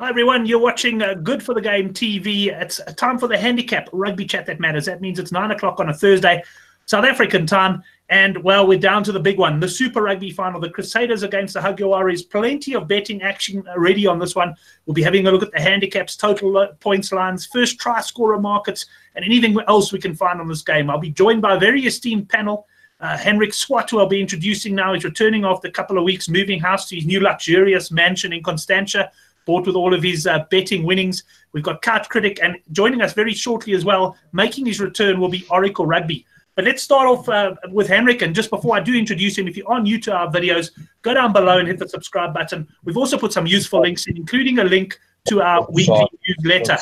Hi everyone, you're watching Good for the Game TV. It's time for the Handicap Rugby Chat That Matters. That means it's 9 o'clock on a Thursday, South African time. And, well, we're down to the big one, the Super Rugby final, the Crusaders against the Jaguares. Plenty of betting action already on this one. We'll be having a look at the handicaps, total points lines, first try scorer markets, and anything else we can find on this game. I'll be joined by a very esteemed panel. Henrik Swart, who I'll be introducing now, is returning after a couple of weeks, moving house to his new luxurious mansion in Constantia, bought with all of his betting winnings. We've got Couch Critic, and joining us very shortly as well, making his return, will be Oracle Rugby. But let's start off with Henrik, and just before I do introduce him, if you are new to our videos, go down below and hit the subscribe button. We've also put some useful links in, including a link to our weekly newsletter.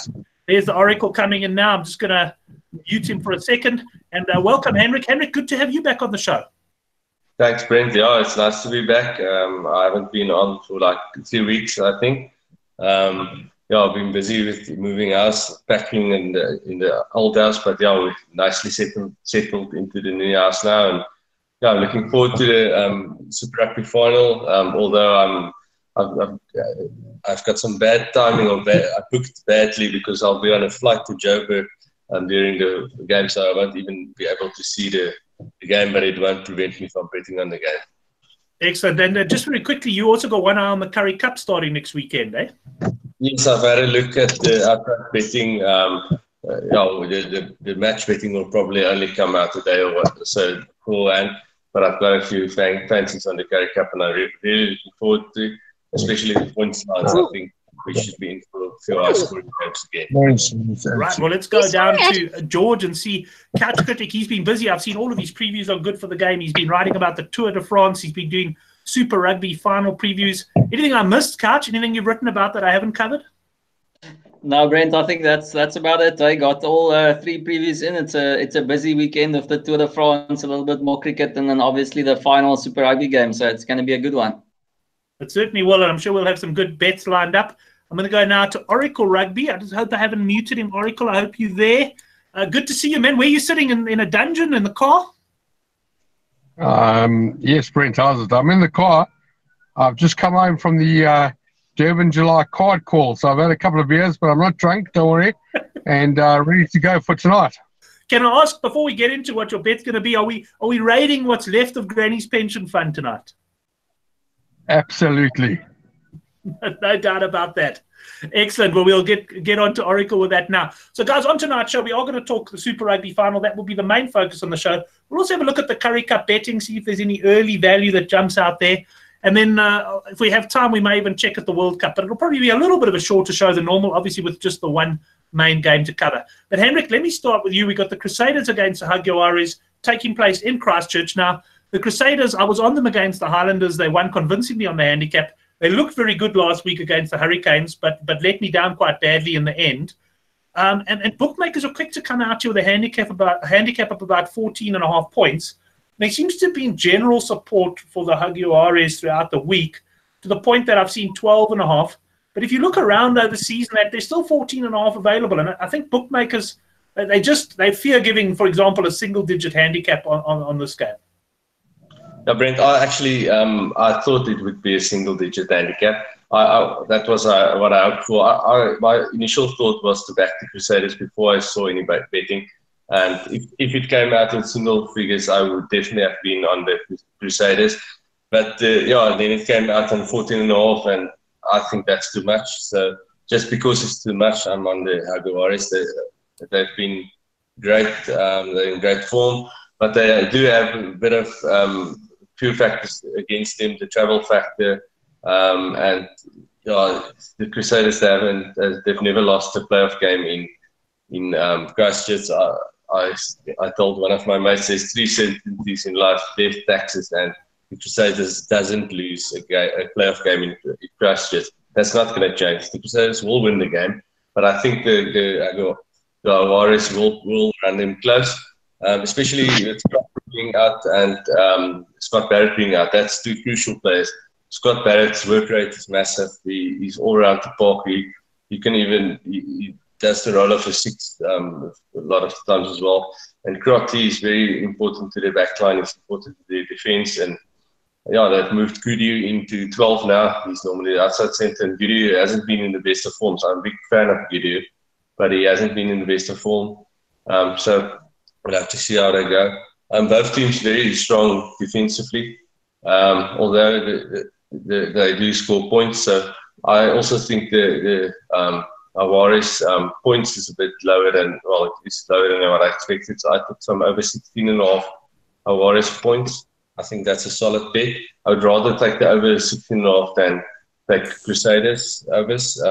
There's the Oracle coming in now. I'm just going to mute him for a second. And welcome, Henrik. Henrik, good to have you back on the show. Thanks, Brent. Yeah, it's nice to be back. I haven't been on for like 2 weeks, I think. Yeah, I've been busy with moving house, packing in the old house, but yeah, we've nicely settled into the new house now, and yeah, I'm looking forward to the Super Rugby final. Although I've got some bad timing, or I booked badly because I'll be on a flight to Joburg during the game, so I won't even be able to see the game, but it won't prevent me from betting on the game. Excellent. And just very quickly, you also got one eye on the Currie Cup starting next weekend, eh? Yes, I've had a look at the outright betting. The match betting will probably only come out today or so beforehand, but I've got a few fancies on the Currie Cup, and I'm really looking forward to, especially the points lines. I think we should be in for a few hours scoring games again. Right, well, let's go down to George and see Couch Critic. He's been busy. I've seen all of his previews on Good for the Game. He's been writing about the Tour de France. He's been doing Super Rugby final previews. Anything I missed, Couch? Anything you've written about that I haven't covered? No, Brent, I think that's about it. I got all 3 previews in. It's a busy weekend of the Tour de France, a little bit more cricket, and then obviously the final Super Rugby game. So it's going to be a good one. It certainly will, and I'm sure we'll have some good bets lined up. I'm going to go now to Oracle Rugby. I just hope I haven't muted him, Oracle. I hope you're there. Good to see you, man. Where are you sitting, in a dungeon, in the car? Yes, Brent, how's it? I'm in the car. I've just come home from the Durban July card call, so I've had a couple of beers, but I'm not drunk, don't worry, and ready to go for tonight. Can I ask, before we get into what your bet's going to be, are we raiding what's left of Granny's pension fund tonight? Absolutely. No doubt about that. Excellent. Well, we'll get on to Oracle with that now. So, guys, on tonight's show, we are going to talk the Super Rugby final. That will be the main focus on the show. We'll also have a look at the Currie Cup betting, see if there's any early value that jumps out there. And then if we have time, we may even check at the World Cup. But it'll probably be a little bit of a shorter show than normal, obviously with just the one main game to cover. But, Henrik, let me start with you. We got the Crusaders against the Jaguares taking place in Christchurch. Now, the Crusaders, I was on them against the Highlanders. They won convincingly on the handicap. They looked very good last week against the Hurricanes, but let me down quite badly in the end. And bookmakers are quick to come out here with a handicap of about 14.5 points. There seems to have been general support for the Jaguares throughout the week, to the point that I've seen 12.5. But if you look around over the season, there's still 14.5 available. And I think bookmakers, they fear giving, for example, a single-digit handicap on this game. Now, Brent, I thought it would be a single-digit handicap. That was what I hoped for. My initial thought was to back the Crusaders before I saw any betting. And if it came out in single figures, I would definitely have been on the Crusaders. But then it came out on 14.5, and I think that's too much. So just because it's too much, I'm on the Jaguares. They've been great. They're in great form, but they do have a bit of few factors against them, the travel factor, and the Crusaders, they've never lost a playoff game in Christchurch. I told one of my mates, there's 3 certainties in life: death, taxes, and the Crusaders doesn't lose a playoff game in Christchurch. That's not going to change. The Crusaders will win the game, but I think the Jaguares will run them close, especially with being out and Scott Barrett being out. That's 2 crucial players. Scott Barrett's work rate is massive. He's all around the park. He does the role of a 6 a lot of times as well. And Crotty is very important to the back line. He's important to the defence. And they've moved Goody into 12 now. He's normally outside centre, and Goody hasn't been in the best of form. So I'm a big fan of Goody, but he hasn't been in the best of form. So we'll have to see how they go. Both teams very strong defensively, although they do score points. So I also think the Jaguares points is a bit lower than, it's lower than what I expected. So I took some over 16.5 Jaguares points. I think that's a solid bet. I would rather take the over 16.5 than take Crusaders overs.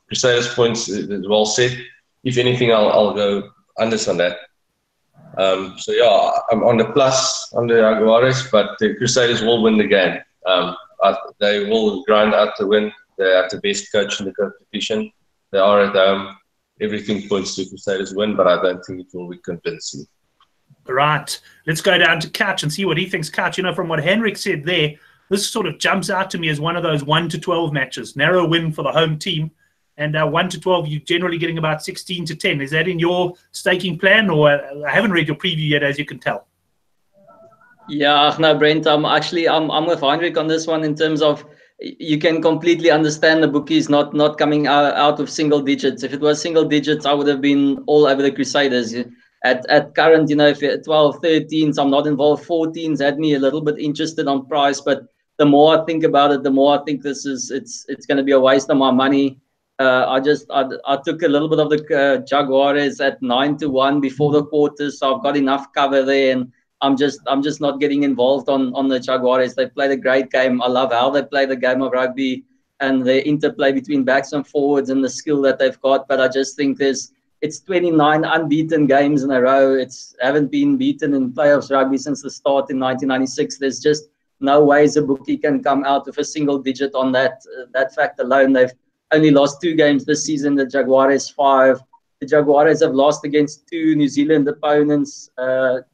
Crusaders points is well set. If anything, I'll go unders on that. So yeah, I'm on the plus on the Jaguares, but the Crusaders will win the game. They will grind out the win. They have the best coach in the competition. They are at home. Everything points to Crusaders win, but I don't think it will be convincing. Right. Let's go down to Couch and see what he thinks. Couch, from what Henrik said there, this sort of jumps out to me as one of those 1 to 12 matches. Narrow win for the home team. And 1 to 12, you're generally getting about 16 to 10. Is that in your staking plan? Or I haven't read your preview yet, as you can tell. Yeah, no, Brent, I'm with Heinrich on this one in terms of you can completely understand the bookies not coming out of single digits. If it was single digits, I would have been all over the Crusaders. At current, if you're at 12, 13s, I'm not involved. 14s had me a little bit interested on price, but the more I think about it, the more I think it's going to be a waste of my money. I took a little bit of the Jaguares at 9 to 1 before the quarters, so I've got enough cover there, and I'm just not getting involved on the Jaguares. They played a great game. I love how they play the game of rugby and the interplay between backs and forwards and the skill that they've got. But I just think it's 29 unbeaten games in a row. Haven't been beaten in playoffs rugby since the start in 1996. There's just no ways a bookie can come out with a single digit on that fact alone. They've only lost 2 games this season, the Jaguares 5. The Jaguares have lost against 2 New Zealand opponents,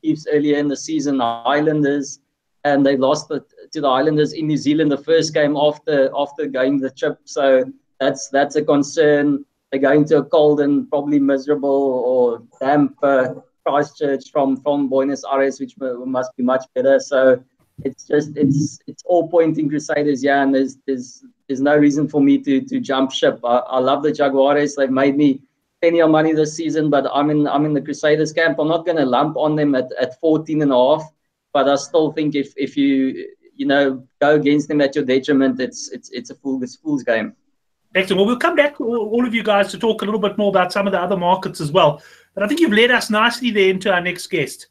Chiefs earlier in the season, Highlanders, and they lost to the Highlanders in New Zealand the first game after going the trip. So that's a concern. They're going to a cold and probably miserable or damp Christchurch from Buenos Aires, which must be much better. So it's all pointing Crusaders, and there's no reason for me to jump ship. I love the Jaguares. They've made me plenty of money this season, but I'm in the Crusaders camp. I'm not going to lump on them at 14.5, but I still think if you go against them at your detriment, it's a fool's game. Excellent. Well, we'll come back, all of you guys, to talk a little bit more about some of the other markets as well. But I think you've led us nicely there into our next guest,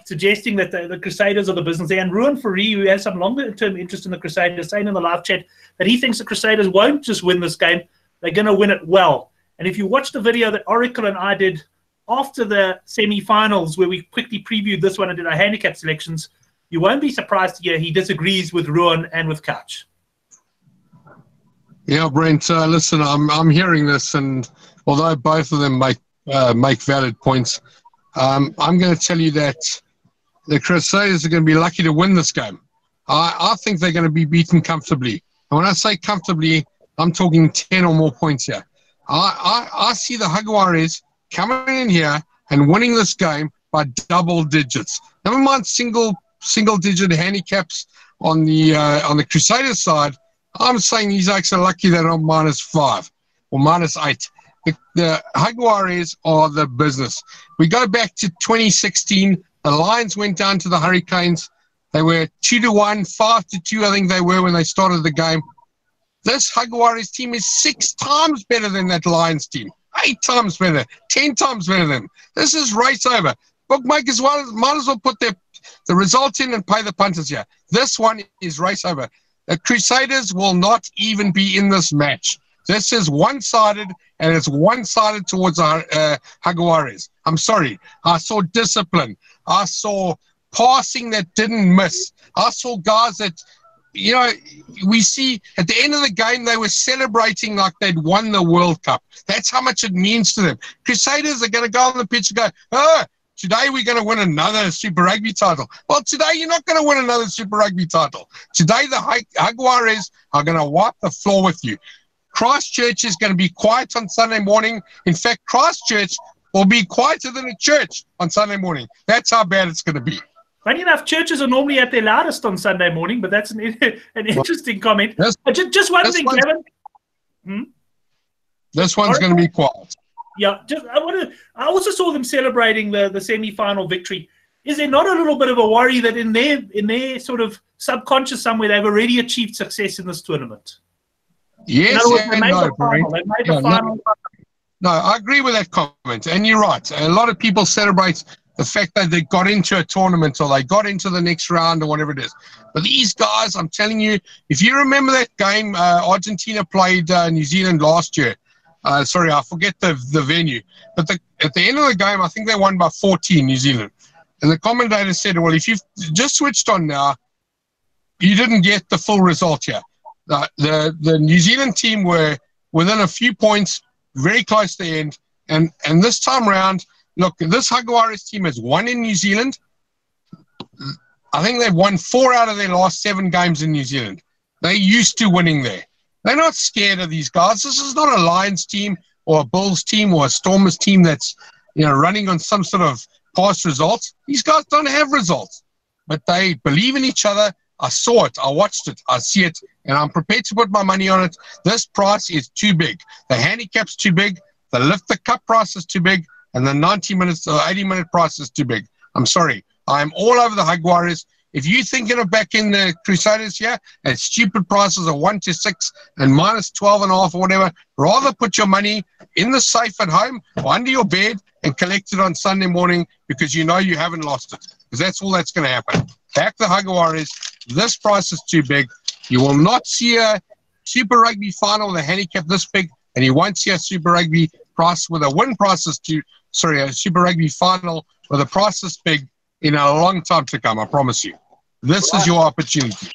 suggesting that the Crusaders are the business there. And Ruan Fourie, who has some longer-term interest in the Crusaders, saying in the live chat that he thinks the Crusaders won't just win this game, they're going to win it well. And if you watch the video that Oracle and I did after the semi-finals, where we quickly previewed this one and did our handicap selections, you won't be surprised to hear he disagrees with Ruan and with Couch. Yeah, Brent, listen, I'm hearing this, and although both of them make valid points, I'm going to tell you that the Crusaders are going to be lucky to win this game. I think they're going to be beaten comfortably. And when I say comfortably, I'm talking 10 or more points here. I see the Jaguares coming in here and winning this game by double digits. Never mind single digit handicaps on the Crusaders side. I'm saying these Oaks are lucky they're not -5 or -8. The Jaguares are the business. We go back to 2016. The Lions went down to the Hurricanes. They were 2 to 1, 5 to 2, I think they were when they started the game. This Jaguares team is 6 times better than that Lions team. 8 times better. 10 times better than them. This is race over. Bookmakers might as well put the results in and pay the punters here. This one is race over. The Crusaders will not even be in this match. This is one-sided, and it's one-sided towards Jaguares. I'm sorry. I saw discipline. I saw passing that didn't miss. I saw guys that, we see at the end of the game, they were celebrating like they'd won the World Cup. That's how much it means to them. Crusaders are going to go on the pitch and go, today we're going to win another Super Rugby title. Well, today you're not going to win another Super Rugby title. Today the Jaguares are going to wipe the floor with you. Christchurch is going to be quiet on Sunday morning. In fact, Christchurch will be quieter than a church on Sunday morning. That's how bad it's going to be. Funny enough, churches are normally at their loudest on Sunday morning, but that's an interesting comment. Just one thing, Gavin. This one's going to be quiet. Yeah, I also saw them celebrating the semi-final victory. Is there not a little bit of a worry that in their sort of subconscious somewhere they've already achieved success in this tournament? Yes, they made the final. No, I agree with that comment, and you're right. A lot of people celebrate the fact that they got into a tournament or they got into the next round or whatever it is. But these guys, I'm telling you, if you remember that game Argentina played New Zealand last year, sorry, I forget the venue, but at the end of the game, I think they won by 14, New Zealand. And the commentator said, well, if you've just switched on now, you didn't get the full result here. The New Zealand team were within a few points, very close to the end. And this time around, look, this Jaguares team has won in New Zealand. I think they've won 4 out of their last 7 games in New Zealand. They're used to winning there. They're not scared of these guys. This is not a Lions team or a Bulls team or a Stormers team that's running on some sort of past results. These guys don't have results, but they believe in each other. I saw it. I watched it. I see it, and I'm prepared to put my money on it. This price is too big. The handicap's too big. The lift the cup price is too big, and the 90 minutes or 80-minute price is too big. I'm sorry. I'm all over the Jaguares. If you're thinking of backing the Crusaders here at stupid prices of 1 to 6 and minus 12.5 or whatever, rather put your money in the safe at home or under your bed and collect it on Sunday morning because you know you haven't lost it. Because that's all that's going to happen. Back the Jaguares. This price is too big. You will not see a Super Rugby final with a handicap this big, and you won't see a Super Rugby price with a win price a Super Rugby final with a price this big in a long time to come, I promise you. This is your opportunity.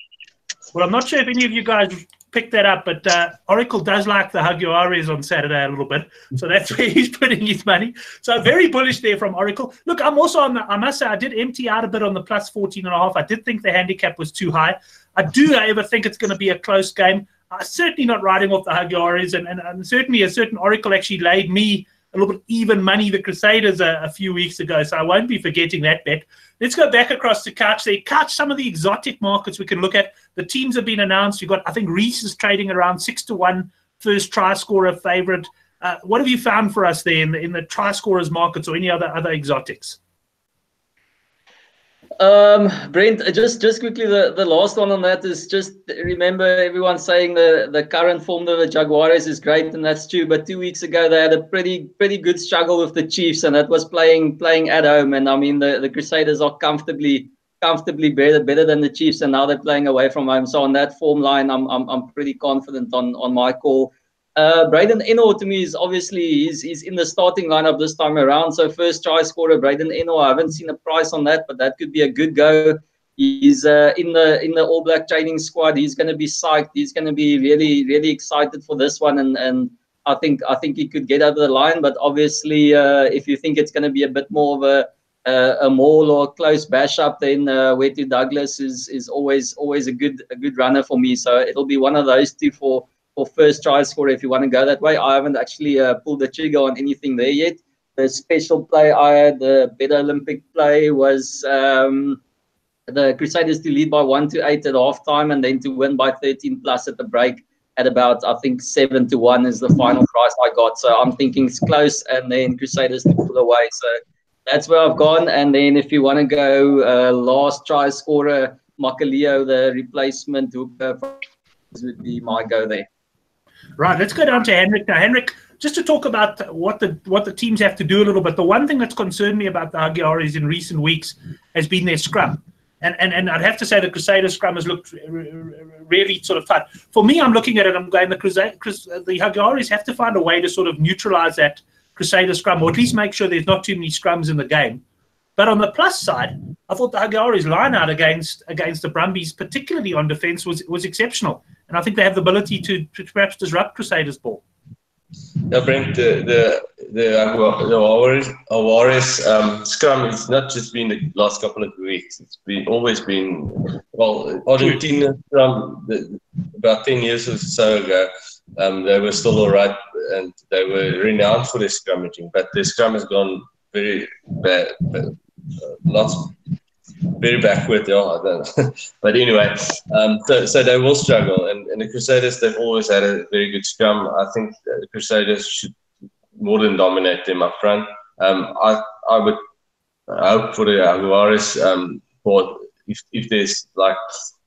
Well, I'm not sure if any of you guys picked that up, but Oracle does like the Jaguares on Saturday a little bit, so that's where he's putting his money. So very bullish there from Oracle. Look, I'm also I must say, I did empty out a bit on the plus 14.5. I did think the handicap was too high. I do, however, think it's going to be a close game. I'm certainly not riding off the Jaguares, and certainly a certain Oracle actually laid me a little bit even money, the Crusaders, a few weeks ago, so I won't be forgetting that bet. Let's go back across the couch there. Couch, some of the exotic markets we can look at. The teams have been announced. You've got, I think, Reese is trading around 6-1, first try scorer favourite. What have you found for us there in the try scorers markets or any other exotics? Brent, just quickly, the last one on that is just remember everyone saying the current form of the Jaguares is great, and that's true. But 2 weeks ago they had a pretty good struggle with the Chiefs, and that was playing at home. And I mean the Crusaders are comfortably better than the Chiefs, and now they're playing away from home. So on that form line, I'm pretty confident on my call. Braden Eno to me is obviously he's in the starting lineup this time around. So first try scorer Braden Eno. I haven't seen a price on that, but that could be a good go. He's in the All Black training squad. He's going to be psyched. He's going to be really excited for this one, and I think he could get over the line. But obviously, if you think it's going to be a bit more of a maul or close bash up, then Wetu Douglas is always a good runner for me. So it'll be one of those two for first try scorer if you want to go that way. I haven't actually pulled the trigger on anything there yet. The special play I had, the better Olympic play, was the Crusaders to lead by 1-8 at half time and then to win by 13 plus at the break at about, I think, 7-1 is the final price I got. So I'm thinking it's close, and then Crusaders to pull away. So that's where I've gone. And then if you want to go last try scorer, Makaleo, the replacement hooker, would be my go there. Right, let's go down to Henrik now. Henrik, just to talk about what the teams have to do a little bit. The one thing that's concerned me about the Jaguares in recent weeks has been their scrum. And I'd have to say the Crusaders scrum has looked really sort of tight. For me, I'm looking at it, I'm going, the Jaguares have to find a way to sort of neutralize that Crusader scrum, or at least make sure there's not too many scrums in the game. But on the plus side, I thought the Jaguares line out against the Brumbies, particularly on defence, was exceptional. And I think they have the ability to perhaps disrupt Crusaders' ball. Yeah, Brent, the Jaguares scrum, it's not just been the last couple of weeks. It's always been, well, Argentina scrum, about 10 years or so ago, they were still all right, and they were renowned for their scrummaging. But their scrum has gone very bad. very backward, yeah. I don't know. But anyway, so they will struggle. And the Crusaders, they've always had a very good scrum. I think the Crusaders should more than dominate them up front. I would hope for the Jaguares, if there's like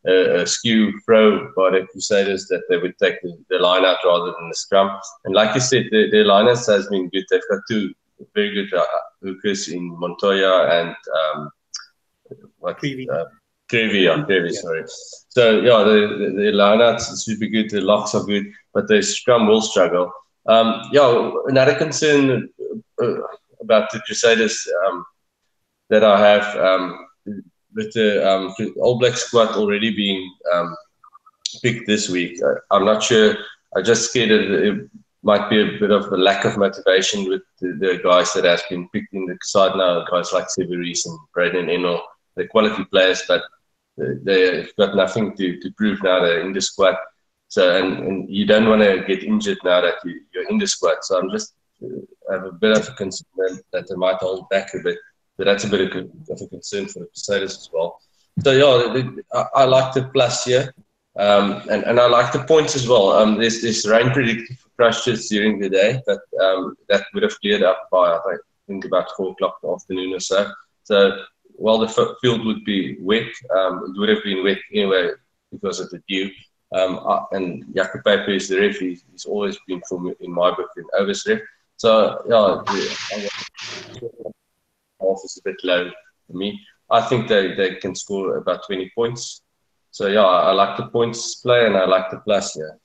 a skew throw by the Crusaders, that they would take the line out rather than the scrum. And like you said, their lineups has been good. They've got two very good hookers in Montoya and Currie, sorry. So yeah, the lineouts should be good. The locks are good, but the scrum will struggle. Another concern about the Crusaders that I have with the All Black squad already being picked this week. I'm not sure. I just scared that it might be a bit of a lack of motivation with the guys that has been picked in the side now. Guys like Severies and Braden Eno, they're quality players, but they've got nothing to prove now. They're in the squad. So and you don't want to get injured now that you're in the squad. So I'm just have a bit of a concern that they might hold back a bit. So that's a bit of a concern for the Crusaders as well. So yeah, I like the plus here, and I like the points as well. There's rain predicted for Christchurch during the day, but that would have cleared up by I think about 4 o'clock in the afternoon or so. So while the field would be wet, it would have been wet anyway because of the dew. And Jaco Paper is the ref. He's always been, in my book, an overs ref. So yeah, half is a bit low for me. I think they can score about 20 points. So yeah, I like the points play and I like the plus here.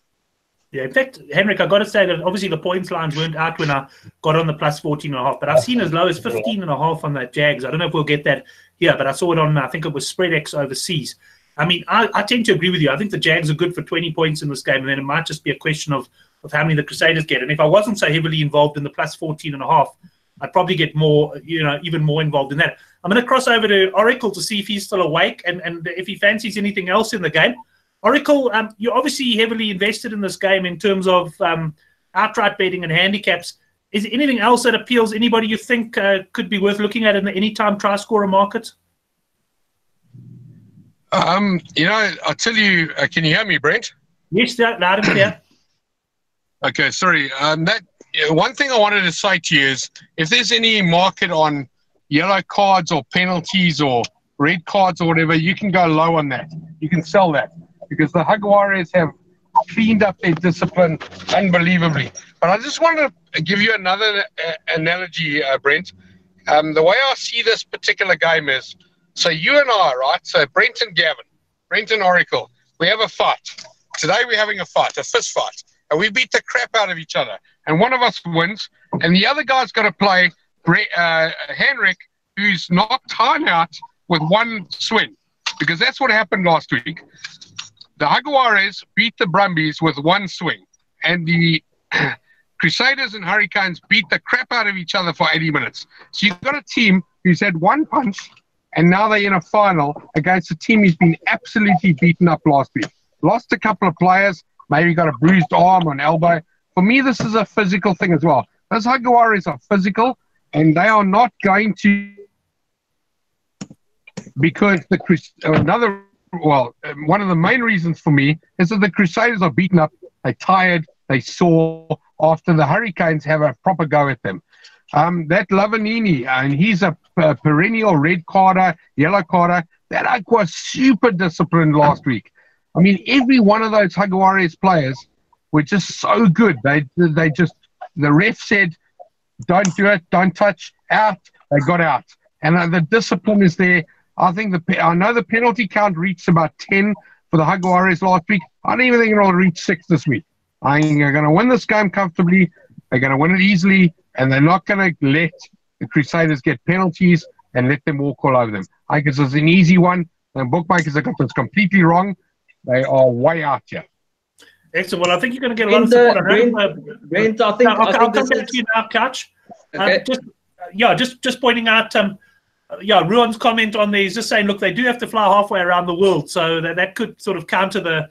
Yeah, in fact, Henrik, I've got to say that obviously the points lines weren't out when I got on the plus 14.5, but I've seen as low as 15.5 on that Jags. I don't know if we'll get that here, but I saw it on, I think it was SpreadX overseas. I mean, I tend to agree with you. I think the Jags are good for 20 points in this game, and then it might just be a question of how many the Crusaders get. And if I wasn't so heavily involved in the plus 14.5, I'd probably get more, even more involved in that. I'm going to cross over to Oracle to see if he's still awake and if he fancies anything else in the game. Oracle, you're obviously heavily invested in this game in terms of outright betting and handicaps. Is there anything else that appeals? Anybody you think could be worth looking at in the anytime try scorer market? I'll tell you, can you hear me, Brent? Yes, loud and clear. Okay, sorry. One thing I wanted to say to you is if there's any market on yellow cards or penalties or red cards or whatever, you can go low on that. You can sell that because the Jaguares have cleaned up their discipline unbelievably. But I just want to give you another analogy, Brent. The way I see this particular game is, so you and I, right? So Brent and Gavin, Brent and Oracle, we have a fight. Today we're having a fight, a fist fight. And we beat the crap out of each other. And one of us wins, and the other guy's got to play Henrik, who's knocked time out with one swing. Because that's what happened last week. The Jaguares beat the Brumbies with one swing. And the Crusaders and Hurricanes beat the crap out of each other for 80 minutes. So you've got a team who's had one punch, and now they're in a final against a team who's been absolutely beaten up last week. Lost a couple of players, maybe got a bruised arm or an elbow. For me, this is a physical thing as well. Those Jaguares are physical, and they are not going to, because one of the main reasons for me is that the Crusaders are beaten up, they're tired, they sore after the Hurricanes have a proper go at them. That Lavanini, and he's a perennial red carder, yellow carder. That was super disciplined last week. I mean, every one of those Jaguares players were just so good. They just, the ref said, don't do it, don't touch, out. They got out. And the discipline is there. I know the penalty count reached about 10 for the Jaguares last week. I don't even think it'll reach 6 this week. I think they're going to win this game comfortably. They're going to win it easily, and they're not going to let the Crusaders get penalties and let them walk all over them. I think this is an easy one. The bookmakers have got this completely wrong. They are way out here. Excellent. Well, I think you're going to get a lot of support. Brent, I think I'll come back to you now, Couch. Okay. Just pointing out, Ruan's comment on there is just saying, look, they do have to fly halfway around the world, so that could sort of counter the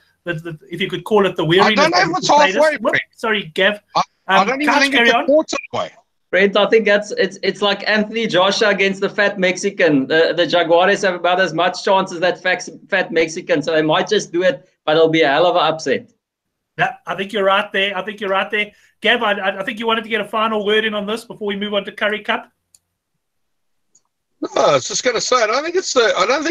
if you could call it the weariness. I don't know if it's halfway. Sorry, Gav. I don't even think it's a quarter way. Brent, I think it's like Anthony Joshua against the fat Mexican. The Jaguares have about as much chance as that fat Mexican, so they might just do it, but it'll be a hell of an upset. Yeah, I think you're right there. Gav, I think you wanted to get a final word in on this before we move on to Currie Cup. No, I was just going to say, I don't think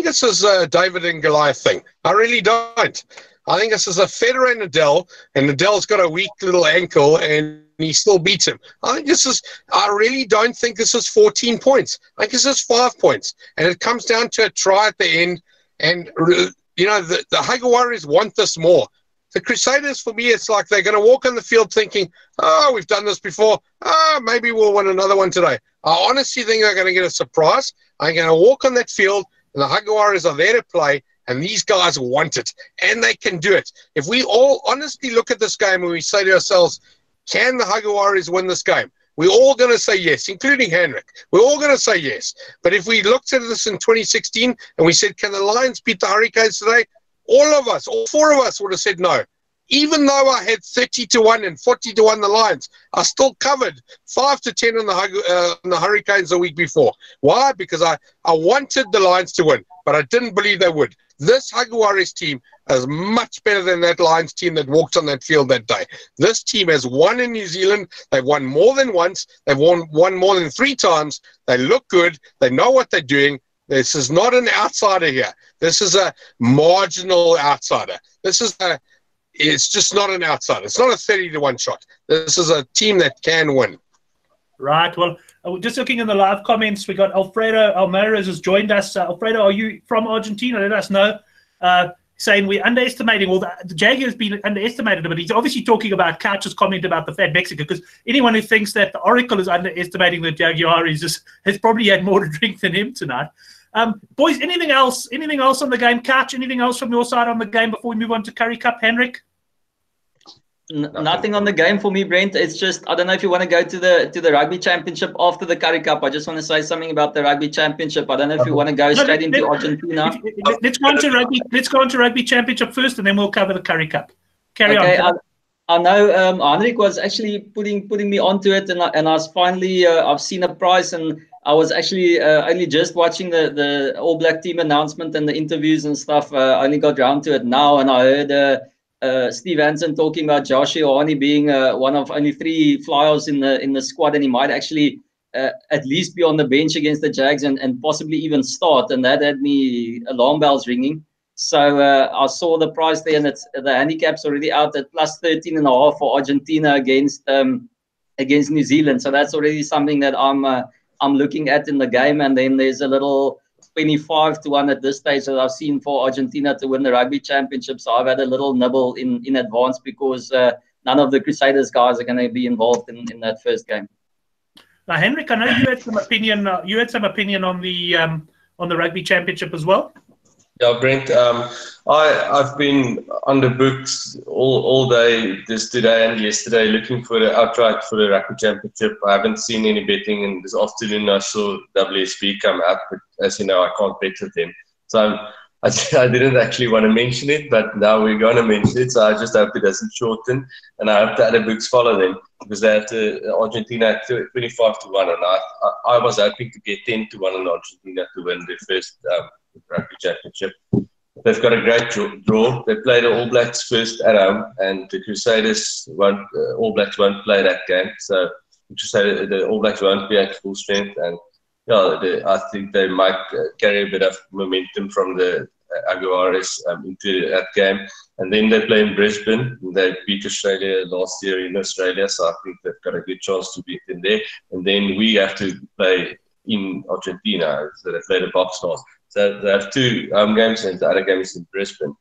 it's this David and Goliath thing. I really don't. I think this is a Federer and Nadal, and Nadal's got a weak little ankle, and he still beats him. I really don't think this is 14 points. I think this is 5 points, and it comes down to a try at the end. And the Jaguares want this more. The Crusaders, for me, it's like they're going to walk on the field thinking, "Oh, we've done this before. Maybe we'll win another one today." I honestly think they're going to get a surprise. I'm going to walk on that field, and the Jaguares are there to play, and these guys want it, and they can do it. If we all honestly look at this game and we say to ourselves, can the Jaguares win this game? We're all going to say yes, including Henrik. We're all going to say yes. But if we looked at this in 2016 and we said, can the Lions beat the Hurricanes today? All of us, all four of us would have said no. Even though I had 30-1 and 40-1 the Lions, I still covered 5-10 on the Hurricanes the week before. Why? Because I wanted the Lions to win, but I didn't believe they would. This Jaguares team is much better than that Lions team that walked on that field that day. This team has won in New Zealand. They've won more than once. They've won more than 3 times. They look good. They know what they're doing. This is not an outsider here. This is a marginal outsider. It's just not an outsider. It's not a 30-1 shot. This is a team that can win. Right. Well, just looking in the live comments, we got Alfredo Almares has joined us. Alfredo, are you from Argentina? Let us know. Saying we're underestimating, well, the Jag has been underestimated, but he's obviously talking about Couch's comment about the fat Mexican, because anyone who thinks that the Oracle is underestimating the Jaguares has probably had more to drink than him tonight. Boys, anything else on the game? Couch, anything else from your side on the game before we move on to Currie Cup, Henrik? Nothing on the game for me, Brent. It's just, I don't know if you want to go to the Rugby Championship after the Currie Cup. I just want to say something about the Rugby Championship. I don't know if you want to go straight into Argentina. Let's go on to Rugby Championship first, and then we'll cover the Currie Cup. Carry on. I know Henrik was actually putting me onto it, and I was finally I've seen a prize, and I was actually only just watching the All Black team announcement and the interviews and stuff. I only got round to it now, and I heard Steve Hansen talking about Josh Ioane being one of only 3 flyers in the squad, and he might actually at least be on the bench against the Jags and possibly even start, and that had me alarm bells ringing. So I saw the price there, and the handicap's already out at plus 13.5 for Argentina against New Zealand. So that's already something that I'm looking at in the game, and then there's a little 25-1 at this stage that I've seen for Argentina to win the Rugby Championship. So I've had a little nibble in advance because none of the Crusaders guys are going to be involved in that first game. Now, Henrik, I know you had some opinion. You had some opinion on the Rugby Championship as well. Yeah, Brent. I've been on the books all day, today and yesterday, looking for the outright for the Rugby Championship. I haven't seen any betting, and this afternoon I saw WSB come up, but as you know, I can't bet with them. So I didn't actually want to mention it, but now we're going to mention it. So I just hope it doesn't shorten, and I hope the other books follow them, because they have Argentina at 25-1, and I was hoping to get 10-1 on Argentina to win the first Rugby Championship. They've got a great draw. They play the All Blacks first at home, and the Crusaders All Blacks won't play that game. So the All Blacks won't be at full strength, and I think they might carry a bit of momentum from the Jaguares into that game. And then they play in Brisbane. They beat Australia last year in Australia, so I think they've got a good chance to beat them there. And then we have to play in Argentina, so they play the Box Stars. So they have 2 home games, and the other game is in Brisbane.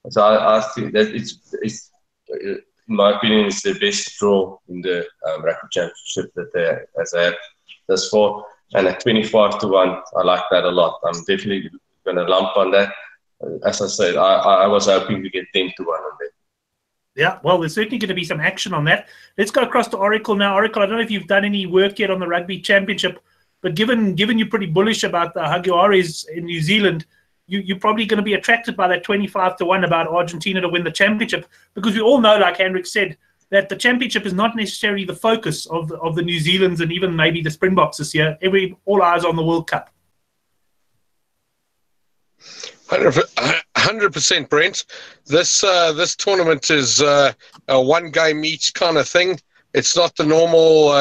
So I think that it's in my opinion, it's the best draw in the Rugby Championship that they have thus far. And at 25-1, I like that a lot. I'm definitely going to lump on that. As I said, I was hoping to get 10-1 on that. Yeah, well, there's certainly going to be some action on that. Let's go across to Oracle now. Oracle, I don't know if you've done any work yet on the Rugby Championship, but given you're pretty bullish about the Jaguares in New Zealand, you're probably going to be attracted by that 25-1 about Argentina to win the championship, because we all know, like Henrik said, that the championship is not necessarily the focus of the New Zealanders and even maybe the Springboks this year. All eyes on the World Cup. 100%, Brent. This tournament is a one game each kind of thing. It's not the normal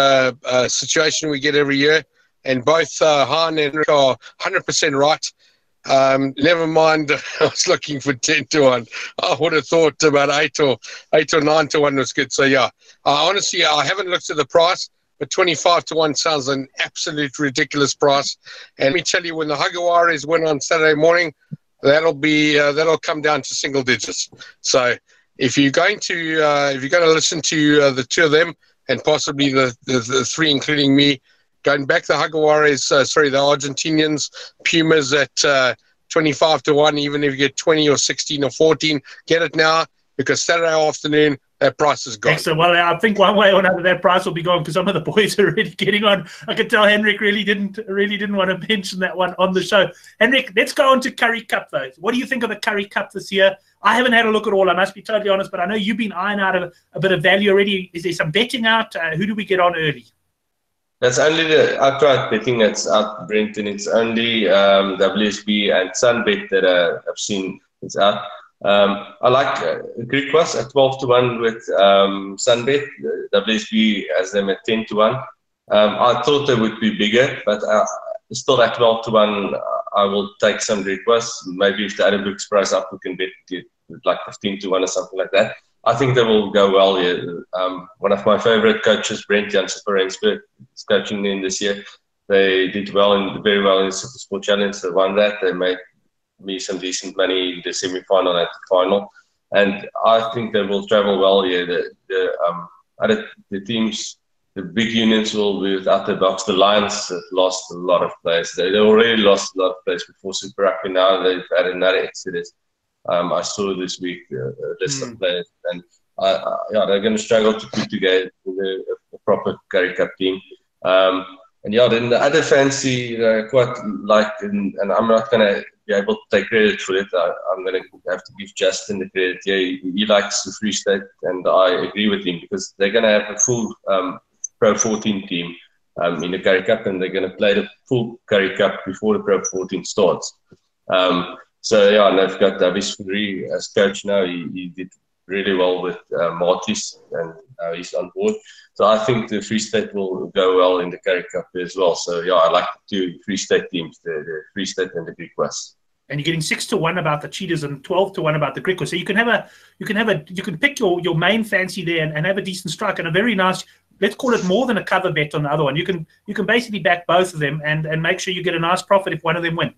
situation we get every year. And both Han and Rick are 100% right. Never mind, I was looking for 10-1. I would have thought about 8 or 9-1 was good. So yeah, honestly, I haven't looked at the price, but 25-1 sounds an absolute ridiculous price. And let me tell you, when the Jaguares win on Saturday morning, that'll come down to single digits. So if you're going to listen to the two of them and possibly the three, including me, going back the Jaguares, the Argentinians, Pumas at 25-1, even if you get 20 or 16 or 14, get it now, because Saturday afternoon, that price is gone. Excellent. Well, I think one way or another that price will be gone, because some of the boys are already getting on. I could tell Henrik really didn't want to mention that one on the show. Henrik, let's go on to Currie Cup, though. What do you think of the Currie Cup this year? I haven't had a look at all, I must be totally honest, but I know you've been eyeing out a bit of value already. Is there some betting out? Who do we get on early? That's only I tried betting it's out, Brent, and it's only WSB and Sunbet that I've seen it's out. I like Greek was at 12-1 with Sunbet. WSB has them at 10-1. I thought they would be bigger, but still at 12-1, I will take some Greek was. Maybe if the other books price up, we can get like 15-1 or something like that. I think they will go well here. One of my favorite coaches, Brent Graham for Rensburg, is coaching them this year. They did very well in the Super Sport Challenge. They won that. They made me some decent money in the semi-final and the final. And I think they will travel well here. The teams, the big units will be without the box. The Lions have lost a lot of players. They already lost a lot of players before Super Rugby. Now they've had another exodus. I saw this week a list of players, and they're going to struggle to put together a proper Currie Cup team. Then the other fancy quite like, and I'm not going to be able to take credit for it. I'm going to have to give Justin the credit. Yeah, he likes the Free State, and I agree with him, because they're going to have a full Pro 14 team in the Currie Cup, and they're going to play the full Currie Cup before the Pro 14 starts. And they've got Davis Fourie as coach now. He did really well with Martis, and now he's on board. So I think the Free State will go well in the Currie Cup as well. So I like the two Free State teams, the Free State and the Greek West. And you're getting 6-1 about the Cheetahs and 12-1 about the Greek West. So you can pick your main fancy there and have a decent strike and a very nice. Let's call it more than a cover bet on the other one. You can basically back both of them and make sure you get a nice profit if one of them win.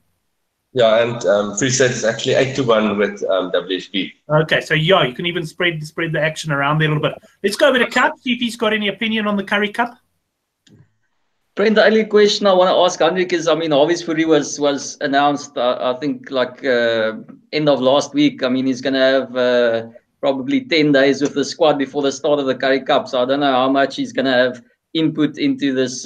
Yeah, and Free State is actually 8-1 with WSB. Okay, so you can even spread the action around there a little bit. Let's go over to Cup, see if he's got any opinion on the Currie Cup. Brent, the only question I want to ask Hendrik is, Davis Fourie was announced, I think, end of last week. He's going to have probably 10 days with the squad before the start of the Currie Cup. So I don't know how much he's going to have input into this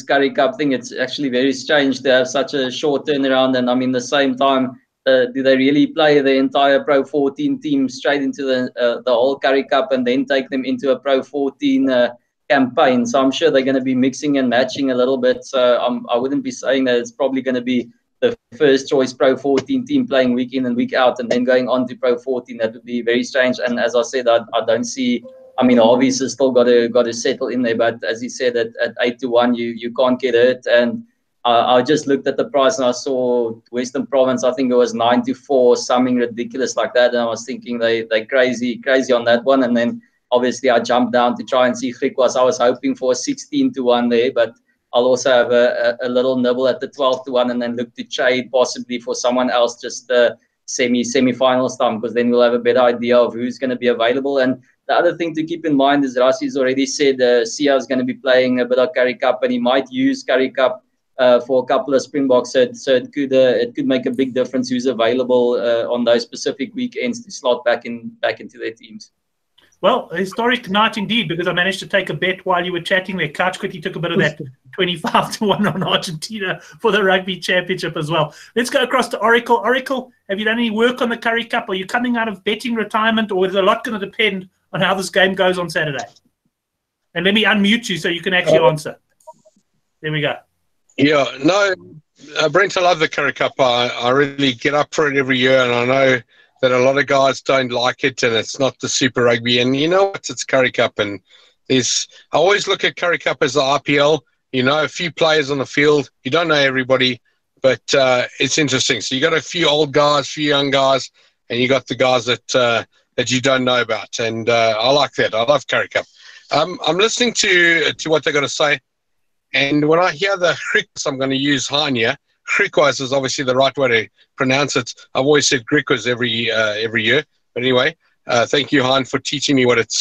Currie Cup thing. It's actually very strange to have such a short turnaround, and the same time, do they really play the entire Pro 14 team straight into the whole Currie Cup and then take them into a Pro 14 campaign? So I'm sure they're going to be mixing and matching a little bit. So I wouldn't be saying that it's probably going to be the first choice Pro 14 team playing week in and week out and then going on to Pro 14. That would be very strange. And as I said, I don't see. Obviously, has still got to settle in there, but as he said, at 8-1, you can't get hurt. And I just looked at the price and I saw Western Province. I think it was 9-4, something ridiculous like that. And I was thinking they crazy on that one. And then obviously I jumped down to try and see Griquas. I was hoping for 16-1 there, but I'll also have a little nibble at the 12-1 and then look to trade possibly for someone else just semi-finals time, because then we'll have a better idea of who's going to be available. And the other thing to keep in mind is Rassi's already said Sia is going to be playing a bit of Currie Cup, and he might use Currie Cup for a couple of Springboks. So it could make a big difference who's available on those specific weekends to slot back into their teams. Well, a historic night indeed, because I managed to take a bet while you were chatting there. Couch Quickly took a bit of that 25-1 on Argentina for the Rugby Championship as well. Let's go across to Oracle. Oracle, have you done any work on the Currie Cup? Are you coming out of betting retirement, or is a lot going to depend on how this game goes on Saturday? And let me unmute you so you can actually answer. There we go. Yeah, no, Brent, I love the Currie Cup. I really get up for it every year, and I know that a lot of guys don't like it, and it's not the Super Rugby. And you know what? It's Currie Cup, and I always look at Currie Cup as the RPL. You know, a few players on the field. You don't know everybody, but it's interesting. So you got a few old guys, a few young guys, and you got the guys that you don't know about. And I like that. I love Currie Cup. I'm listening to what they're going to say, and when I hear the Griquas, I'm going to use Han here. Griquas is obviously the right way to pronounce it. I've always said Griquas every year. But anyway, thank you, Han, for teaching me what it's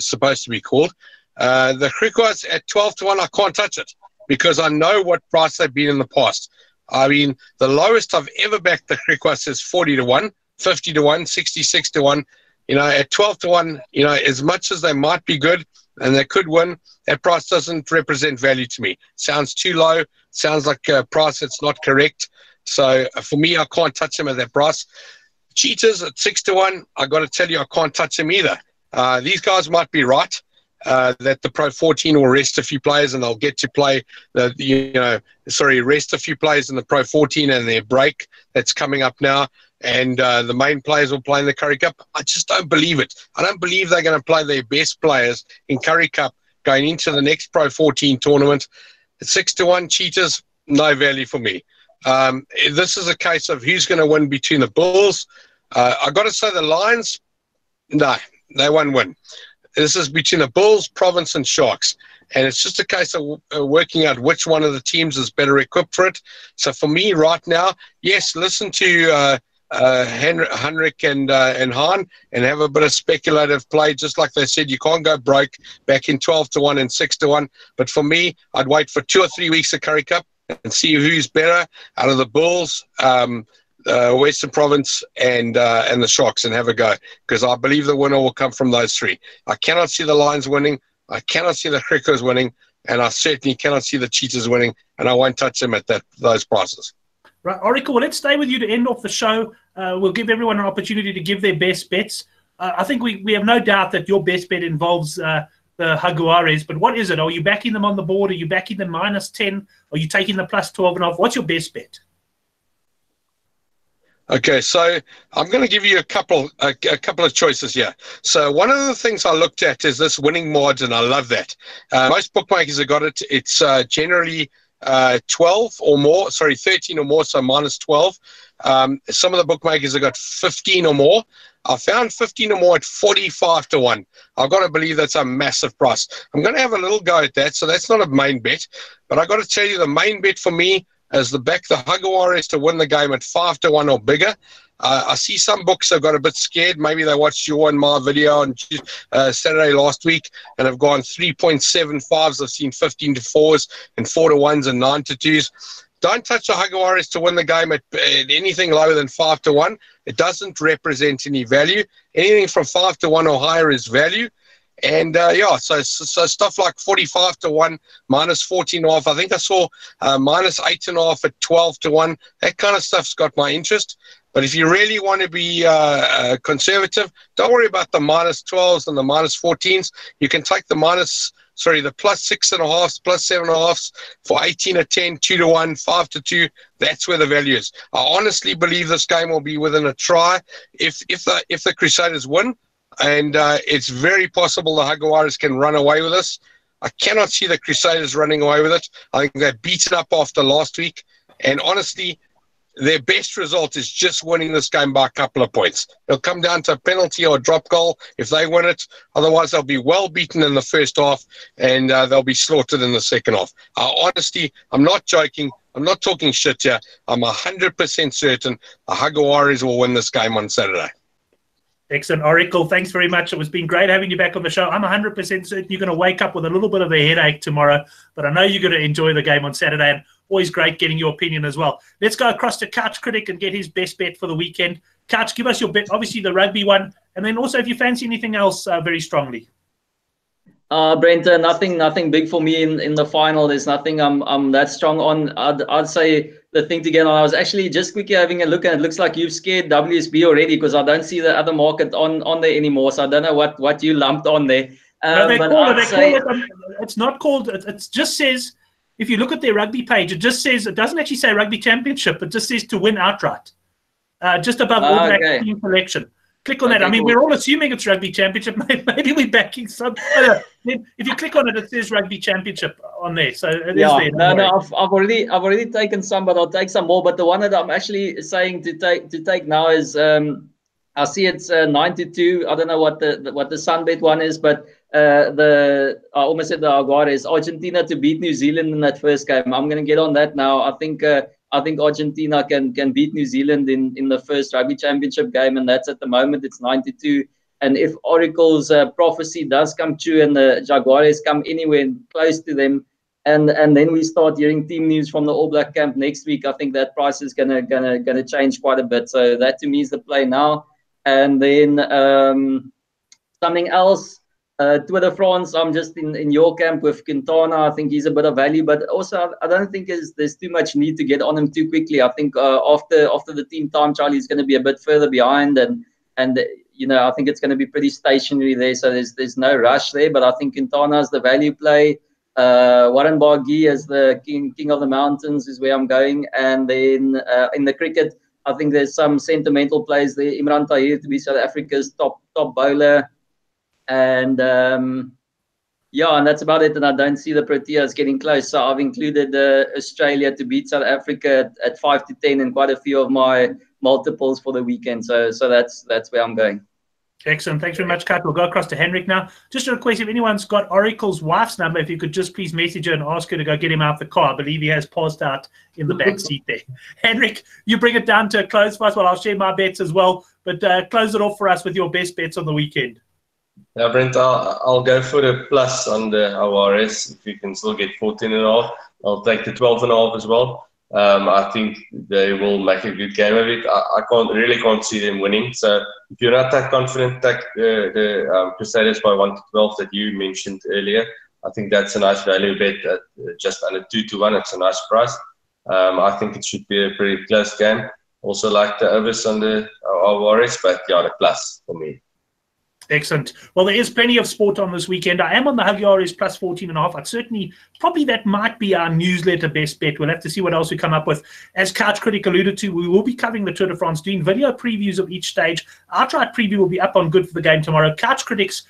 supposed to be called. The Griquas at 12-1, I can't touch it because I know what price they've been in the past. I mean, the lowest I've ever backed the Griquas is 40-1, 50-1, 66-1. You know, at 12-1, you know, as much as they might be good and they could win, that price doesn't represent value to me. Sounds too low. Sounds like a price that's not correct. So for me, I can't touch them at that price. Cheetahs at 6-1, I got to tell you, I can't touch them either. These guys might be right that the Pro 14 will rest a few players and they'll get to play rest a few players in the Pro 14 and their break that's coming up now. And the main players will play in the Currie Cup. I just don't believe it. I don't believe they're going to play their best players in Currie Cup going into the next Pro 14 tournament. At 6-1, Cheetahs, no value for me. This is a case of who's going to win between the Bulls. I got to say the Lions, no, they won't win. This is between the Bulls, Province, and Sharks. And it's just a case of working out which one of the teams is better equipped for it. So for me right now, yes, listen to Henrik and Han and have a bit of speculative play. Just like they said, you can't go broke back in 12-1 and 6-1. But for me, I'd wait for 2 or 3 weeks of Currie Cup and see who's better out of the Bulls, Western Province, and the Sharks, and have a go. Because I believe the winner will come from those three. I cannot see the Lions winning. I cannot see the Griquas winning. And I certainly cannot see the Cheetahs winning. And I won't touch them at those prices. Right, Oracle, well, let's stay with you to end off the show. We'll give everyone an opportunity to give their best bets. I think we have no doubt that your best bet involves the Jaguares, but what is it? Are you backing them on the board? Are you backing them -10? Are you taking the +12.5? What's your best bet? Okay, so I'm going to give you a couple of choices here. So one of the things I looked at is this winning margin. I love that. Most bookmakers have got it. It's generally 12 or more, 13 or more, so -12. Some of the bookmakers have got 15 or more. I found 15 or more at 45-1. I've got to believe that's a massive price. I'm going to have a little go at that, so that's not a main bet. But I've got to tell you, the main bet for me is the Jaguares to win the game at 5-1 or bigger. I see some books have got a bit scared. Maybe they watched your and my video on Saturday last week and have gone 3.75s. I've seen 15-4s and 4-1s and 9-2s. Don't touch the Jaguares to win the game at anything lower than 5-1. It doesn't represent any value. Anything from 5-1 or higher is value. And so stuff like 45-1, -14.5. I think I saw -8.5 at 12-1. That kind of stuff's got my interest. But if you really want to be conservative, don't worry about the -12s and the -14s. You can take the +6.5s, +7.5s for 18-10, 2-1, 5-2. That's where the value is. I honestly believe this game will be within a try if the Crusaders win. And it's very possible the Jaguares can run away with this. I cannot see the Crusaders running away with it. I think they're beaten up after last week. And honestly, their best result is just winning this game by a couple of points. It'll come down to a penalty or a drop goal if they win it. Otherwise, they'll be well beaten in the first half and they'll be slaughtered in the second half. Honestly, I'm not joking. I'm not talking shit here. I'm 100% certain the Jaguares will win this game on Saturday. Excellent, Oracle. Thanks very much. It's been great having you back on the show. I'm 100% certain you're going to wake up with a little bit of a headache tomorrow, but I know you're going to enjoy the game on Saturday, and always great getting your opinion as well. Let's go across to Couch Critic and get his best bet for the weekend. Couch, give us your bet, obviously the rugby one, and then also if you fancy anything else very strongly. Brent, nothing big for me in the final. There's nothing I'm that strong on. I'd say the thing to get on. I was actually just quickly having a look, and it looks like you've scared WSB already, because I don't see the other market on there anymore. So I don't know what you lumped on there. No, they but call I'd it. say, It's not called. It just says. If you look at their rugby page, it just says. It doesn't actually say Rugby Championship. It just says to win outright. Just above All Black team selection. Click on that. I mean, we're all assuming it's Rugby Championship. Maybe we're backing some. If you click on it, it says Rugby Championship on there. So it is there. No, I've already taken some, but I'll take some more. But the one that I'm actually saying to take now is I see it's 9-2. I don't know what the Sunbet one is, but I almost said the Jaguares, Argentina to beat New Zealand in that first game. I'm going to get on that now. I think Argentina can beat New Zealand in the first Rugby Championship game, and that's at the moment it's 9-2. And if Oracle's prophecy does come true and the Jaguares come anywhere close to them, and then we start hearing team news from the All Black camp next week, I think that price is gonna change quite a bit. So that to me is the play now. And then something else. Tour de France, I'm just in your camp with Quintana. I think he's a bit of value, but also I don't think there's too much need to get on him too quickly. I think after the team time trial, he's going to be a bit further behind, and I think it's going to be pretty stationary there. So there's no rush there. But I think Quintana's the value play. Warren Barguil as the king of the mountains is where I'm going, and then in the cricket, I think there's some sentimental plays there. Imran Tahir to be South Africa's top bowler. And and that's about it. And I don't see the Proteas getting close. So I've included Australia to beat South Africa at 5-10 and quite a few of my multiples for the weekend. So that's where I'm going. Excellent. Thanks very much, Kat. We'll go across to Henrik now. Just a request, if anyone's got Oracle's wife's number, if you could just please message her and ask her to go get him out the car. I believe he has passed out in the back seat there. Henrik, you bring it down to a close for us. Well, I'll share my bets as well. But close it off for us with your best bets on the weekend. Yeah, Brent, I'll go for the plus on the Jaguares. If you can still get 14.5, I'll take the 12.5 as well. I think they will make a good game of it. I can't see them winning. So if you're not that confident, take the Crusaders by 1-12 that you mentioned earlier. I think that's a nice value bet at just under 2-1. It's a nice price. I think it should be a pretty close game. Also like the overs on the Jaguares, but yeah, the plus for me. Excellent. Well, there is plenty of sport on this weekend. I am on the Jaguares plus 14.5. I'd certainly, probably that might be our newsletter best bet. We'll have to see what else we come up with. As Couch Critic alluded to, we will be covering the Tour de France, doing video previews of each stage. Outright preview will be up on Good for the Game tomorrow. Couch Critics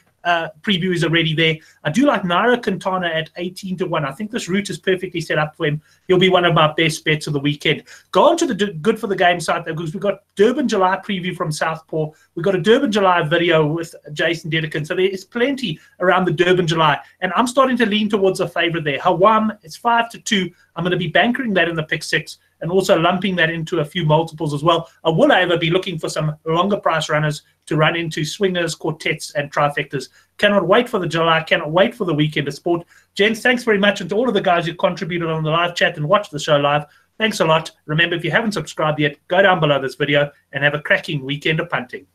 preview is already there. I do like Nairo Quintana at 18-1. I think this route is perfectly set up for him. He'll be one of my best bets of the weekend. Go on to the Good for the Game site because we've got Durban July preview from Southpaw. We've got a Durban July video with Jason Dedekin. So there is plenty around the Durban July. And I'm starting to lean towards a favorite there. Hawam, it's 5-2. I'm going to be bankering that in the pick six and also lumping that into a few multiples as well. I will, however, be looking for some longer price runners to run into swingers, quartets, and trifectas. Cannot wait for the July. Cannot wait for the weekend of sport. Gents, thanks very much. And to all of the guys who contributed on the live chat and watched the show live, thanks a lot. Remember, if you haven't subscribed yet, go down below this video and have a cracking weekend of punting.